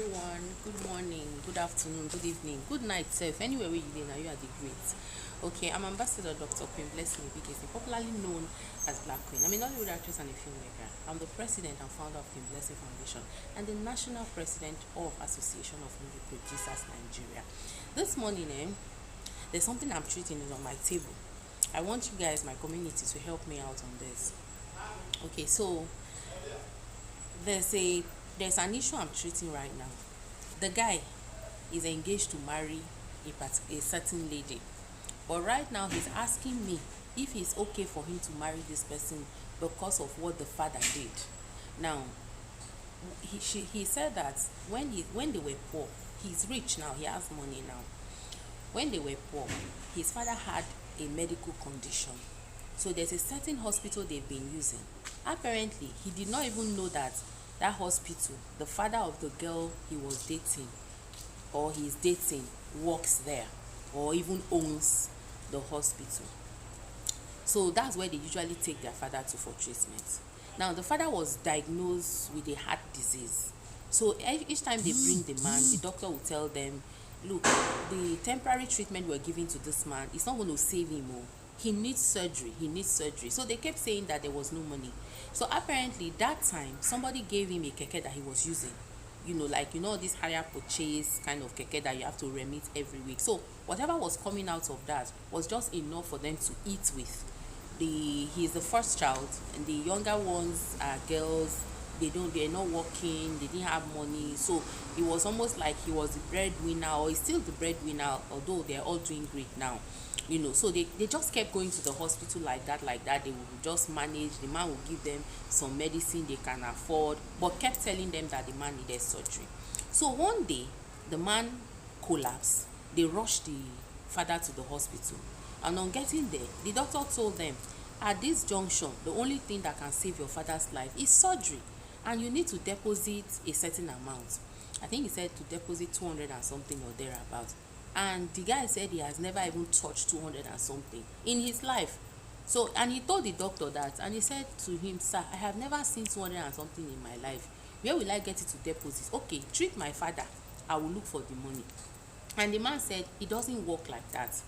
everyone. Good morning, good afternoon, good evening, good night, self. Anywhere where you dey, now you are the great. Okay, I'm Ambassador Dr. Queen Blessing BKC, popularly known as Black Queen. I'm a Nollywood actress and a filmmaker. I'm the president and founder of Queen Blessing Foundation and the national president of Association of Movie Producers Nigeria. This morning, there's something I'm treating is on my table. I want you guys, my community, to help me out on this. Okay, so there's an issue I'm treating right now. The guy is engaged to marry a certain lady, but right now he's asking me if it's okay for him to marry this person because of what the father did. Now, he said that when they were poor, he's rich now, he has money now. When they were poor, his father had a medical condition. So there's a certain hospital they've been using. Apparently, he did not even know that hospital, the father of the girl he was dating or he's dating works there or even owns the hospital. So that's where they usually take their father to for treatment. Now, the father was diagnosed with a heart disease. So each time they bring the man, the doctor will tell them, look, the temporary treatment we're giving to this man is not going to save him. He needs surgery. So they kept saying that there was no money. So apparently that time somebody gave him a keke that he was using, this higher purchase kind of keke that you have to remit every week. So whatever was coming out of that was just enough for them to eat with. He's the first child, and the younger ones are girls. They're not working, they didn't have money. So it was almost like he was the breadwinner, or he's still the breadwinner, although they're all doing great now. So they just kept going to the hospital like that. They would just manage. The man would give them some medicine they can afford, but kept telling them that the man needed surgery. So one day the man collapsed. They rushed the father to the hospital, and on getting there, the doctor told them, at this junction, the only thing that can save your father's life is surgery, and you need to deposit a certain amount. I think he said to deposit 200 and something or thereabout. And the guy said he has never even touched 200 and something in his life. So, and he told the doctor that, and he said to him, sir, I have never seen 200 and something in my life. Where will I get it to deposit? Okay, treat my father, I will look for the money. And the man said, it doesn't work like that.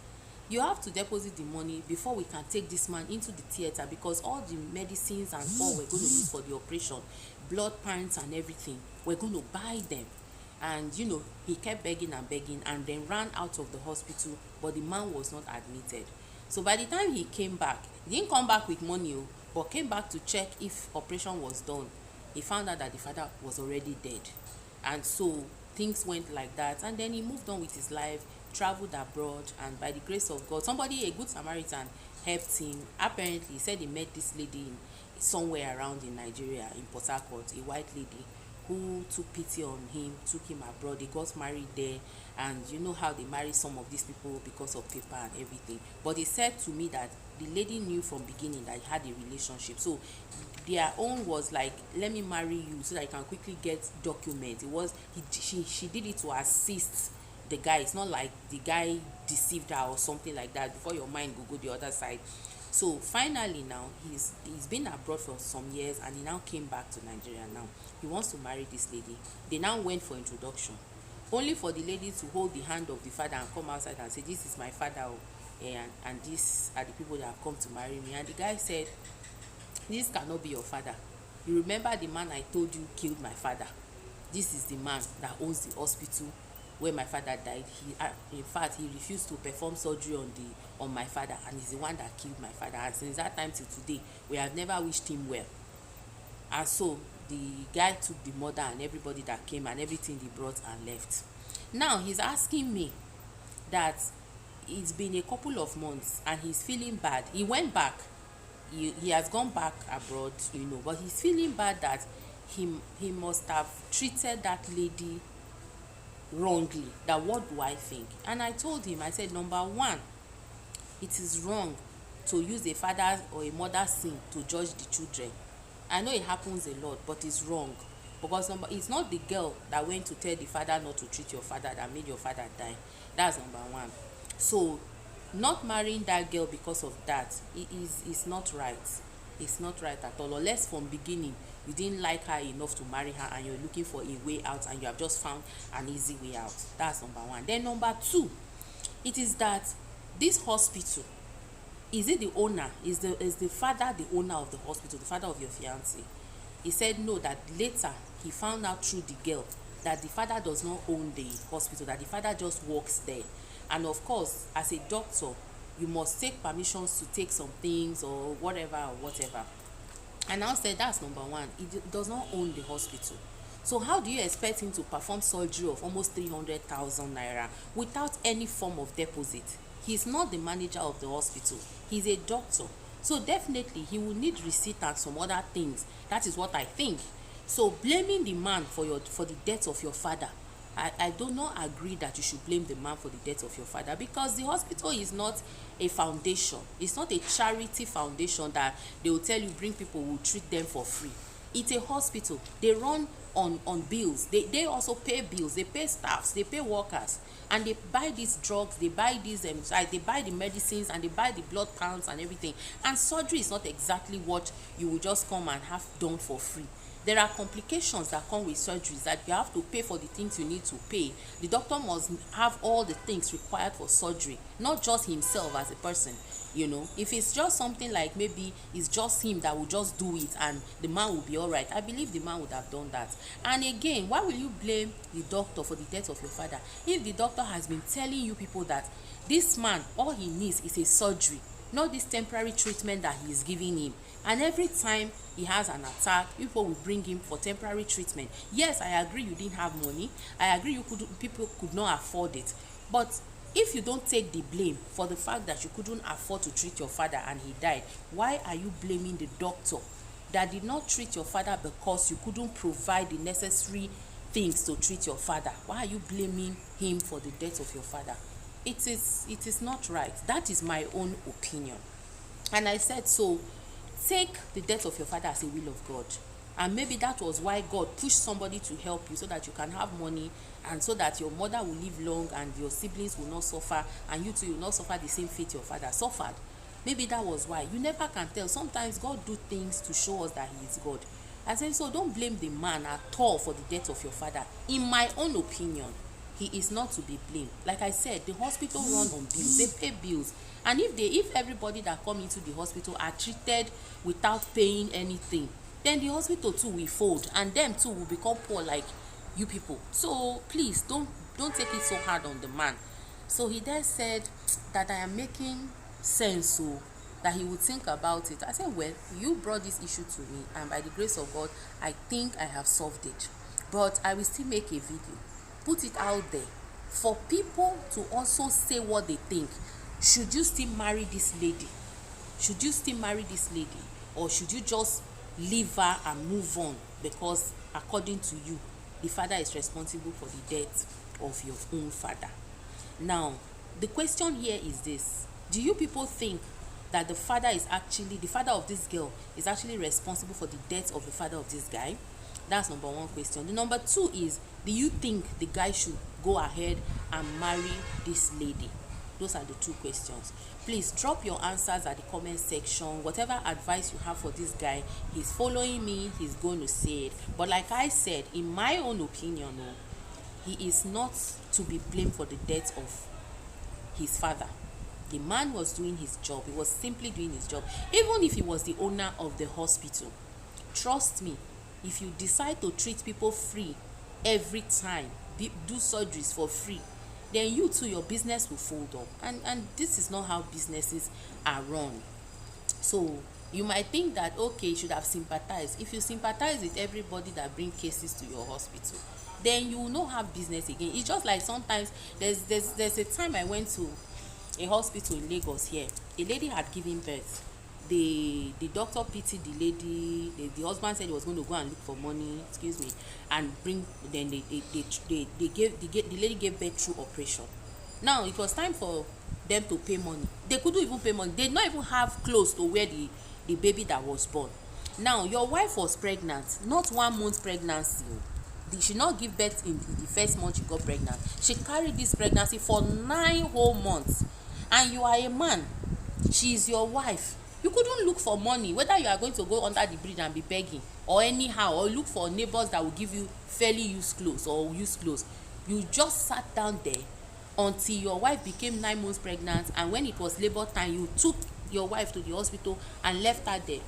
You have to deposit the money before we can take this man into the theater, because all the medicines and all we're going to use for the operation, blood pants and everything, we're going to buy them. And he kept begging and then ran out of the hospital, but the man was not admitted. So by the time he came back, he didn't come back with money, but came back to check if operation was done. He found out that the father was already dead. And so things went like that, and then he moved on with his life, traveled abroad, and by the grace of God, a good Samaritan, helped him. Apparently, he said he met this lady somewhere around in Nigeria, in Port Harcourt, a white lady who took pity on him, took him abroad. They got married there, and you know how they marry some of these people because of paper and everything. But he said to me that the lady knew from beginning that he had a relationship. So their own was like, let me marry you so that I can quickly get documents. She did it to assist the guy. It's not like the guy deceived her or something like that before your mind go the other side. So finally now he's been abroad for some years, and he now came back to Nigeria. Now he wants to marry this lady. They now went for introduction, only for the lady to hold the hand of the father and come outside and say, this is my father, and these are the people that have come to marry me. And the guy said, this cannot be your father. You remember the man I told you killed my father? This is the man that owns the hospital where my father died. In fact, he refused to perform surgery on my father, and he's the one that killed my father. And since that time till today, we have never wished him well. And so the guy took the mother and everybody that came and everything they brought and left. Now he's asking me that it's been a couple of months and he's feeling bad. He went back. He has gone back abroad, but he's feeling bad that he must have treated that lady wrongly. That what do I think? And I told him, I said, number one, it is wrong to use a father's or a mother's sin to judge the children. I know it happens a lot, but it's wrong, because it's not the girl that went to tell the father not to treat your father that made your father die. That's number one. So not marrying that girl because of that is not right. It's not right at all, unless from beginning you didn't like her enough to marry her, and you're looking for a way out, and you have just found an easy way out. That's number one. Then number two, it is that this hospital, is it the owner, is the father the owner of the hospital, the father of your fiance? He said no, that later he found out through the girl that the father does not own the hospital, that the father just works there. And of course, as a doctor, you must take permissions to take some things or whatever. And now said that's number one, he does not own the hospital. So how do you expect him to perform surgery of almost 300,000 naira without any form of deposit? He's not the manager of the hospital, he's a doctor. So definitely he will need receipt and some other things. That is what I think. So blaming the man for the death of your father, I do not agree that you should blame the man for the death of your father, because the hospital is not a foundation. It's not a charity foundation that they will tell you bring people who will treat them for free. It's a hospital. They run on bills. They also pay bills. They pay staffs. They pay workers, and they buy these drugs. They buy these they buy the medicines, and they buy the blood counts and everything. And surgery is not exactly what you will just come and have done for free. There are complications that come with surgeries that you have to pay for the things you need to pay. The doctor must have all the things required for surgery, not just himself as a person. If it's just something like maybe it's just him that will just do it and the man will be all right, I believe the man would have done that. And again, why will you blame the doctor for the death of your father if the doctor has been telling you people that this man, all he needs is a surgery, not this temporary treatment that he is giving him? And every time he has an attack, people will bring him for temporary treatment. Yes, I agree you didn't have money. I agree people could not afford it. But if you don't take the blame for the fact that you couldn't afford to treat your father and he died, why are you blaming the doctor that did not treat your father because you couldn't provide the necessary things to treat your father? Why are you blaming him for the death of your father? It is not right. That is my own opinion. And I said, so take the death of your father as a will of God. And maybe that was why God pushed somebody to help you, so that you can have money, and so that your mother will live long and your siblings will not suffer, and you too will not suffer the same fate your father suffered. Maybe that was why. You never can tell. Sometimes God do things to show us that he is God. I said, so don't blame the man at all for the death of your father. In my own opinion, he is not to be blamed. Like I said, the hospital run on bills. They pay bills. And if everybody that come into the hospital are treated without paying anything, then the hospital too will fold, and them too will become poor like you people. So please don't take it so hard on the man. So he then said that I am making sense, so that he would think about it. I said, well, you brought this issue to me, and by the grace of God, I think I have solved it. But I will still make a video, put it out there for people to also say what they think. Should you still marry this lady? Should you still marry this lady? Or should you just leave her and move on, because according to you, the father is responsible for the death of your own father? Now, the question here is this: do you people think that the father of this girl is actually responsible for the death of the father of this guy? That's number one question. The number two is, do you think the guy should go ahead and marry this lady? Those are the two questions. Please drop your answers at the comment section. Whatever advice you have for this guy, he's following me, he's going to say it. But like I said, in my own opinion, he is not to be blamed for the death of his father. The man was doing his job. He was simply doing his job. Even if he was the owner of the hospital, trust me, if you decide to treat people free every time, do surgeries for free, then you too, your business will fold up. And this is not how businesses are run. So you might think that, okay, you should have sympathized. If you sympathize with everybody that bring cases to your hospital, then you will not have business again. It's just like sometimes there's a time I went to a hospital in Lagos here. A lady had given birth. The doctor pitied the lady. The husband said he was going to go and look for money, and bring. Then the lady gave birth through operation. Now it was time for them to pay money. They couldn't even pay money. They did not even have clothes to wear the baby that was born. Now your wife was pregnant, not 1 month pregnancy. She not give birth in the first month she got pregnant. She carried this pregnancy for 9 whole months. And you are a man. She is your wife. You couldn't look for money, whether you are going to go under the bridge and be begging or anyhow, or look for neighbors that will give you fairly used clothes or used clothes. You just sat down there until your wife became 9 months pregnant, and when it was labor time, you took your wife to the hospital and left her there.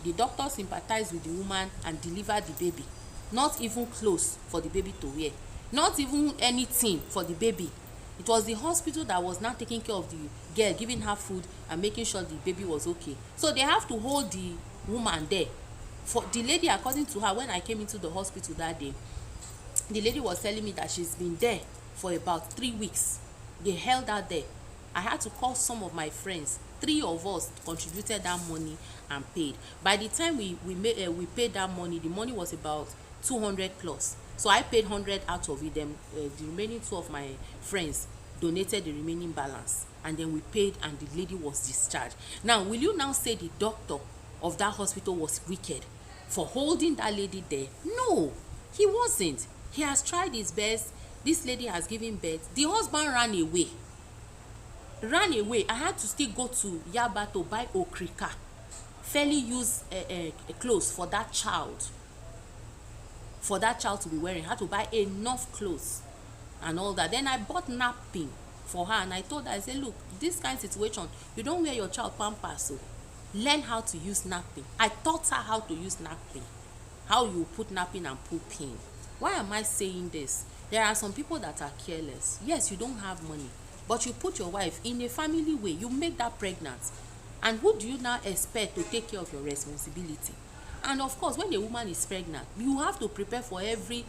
The doctor sympathized with the woman and delivered the baby. Not even clothes for the baby to wear, not even anything for the baby. It was the hospital that was now taking care of the girl, giving her food and making sure the baby was okay. So they have to hold the woman there. For the lady, according to her, when I came into the hospital that day, the lady was telling me that she's been there for about 3 weeks. They held her there. I had to call some of my friends. 3 of us contributed that money and paid. By the time we paid that money, the money was about 200 plus. So I paid 100 out of it. Then the remaining 2 of my friends donated the remaining balance, and then we paid, and the lady was discharged. Now, will you now say the doctor of that hospital was wicked for holding that lady there? No, he wasn't. He has tried his best. This lady has given birth. The husband ran away. I had to still go to Yaba to buy okrika, fairly used clothes for that child to be wearing. I had to buy enough clothes and all that. Then I bought napkin for her, and I told her, I said, look, this kind of situation, you don't wear your child pampers, so learn how to use napkin. I taught her how to use napkin, how you put napkin and put pin. Why am I saying this? There are some people that are careless. Yes, you don't have money, but you put your wife in a family way, you make that pregnant, and who do you now expect to take care of your responsibility? And of course, when a woman is pregnant, you have to prepare for every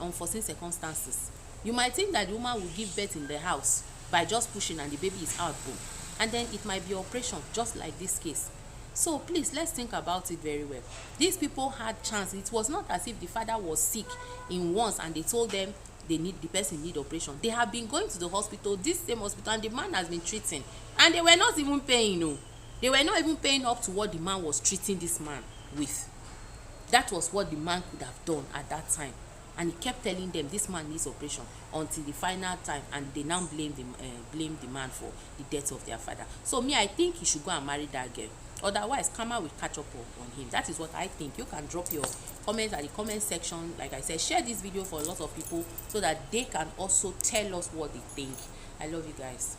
unforeseen circumstances. You might think that the woman will give birth in the house by just pushing and the baby is out, boom, and then it might be operation, just like this case. So please, let's think about it very well. These people had chance. It was not as if the father was sick in once and they told them the person need operation. They have been going to the hospital, this same hospital, and the man has been treating, and they were not even paying. No, they were not even paying up to what the man was treating this man with. That was what the man could have done at that time, and he kept telling them this man needs operation until the final time, and they now blame the man for the death of their father. So me, I think he should go and marry that girl. Otherwise, karma will catch up on him. That is what I think. You can drop your comments at the comment section. Like I said, share this video for a lot of people so that they can also tell us what they think. I love you guys.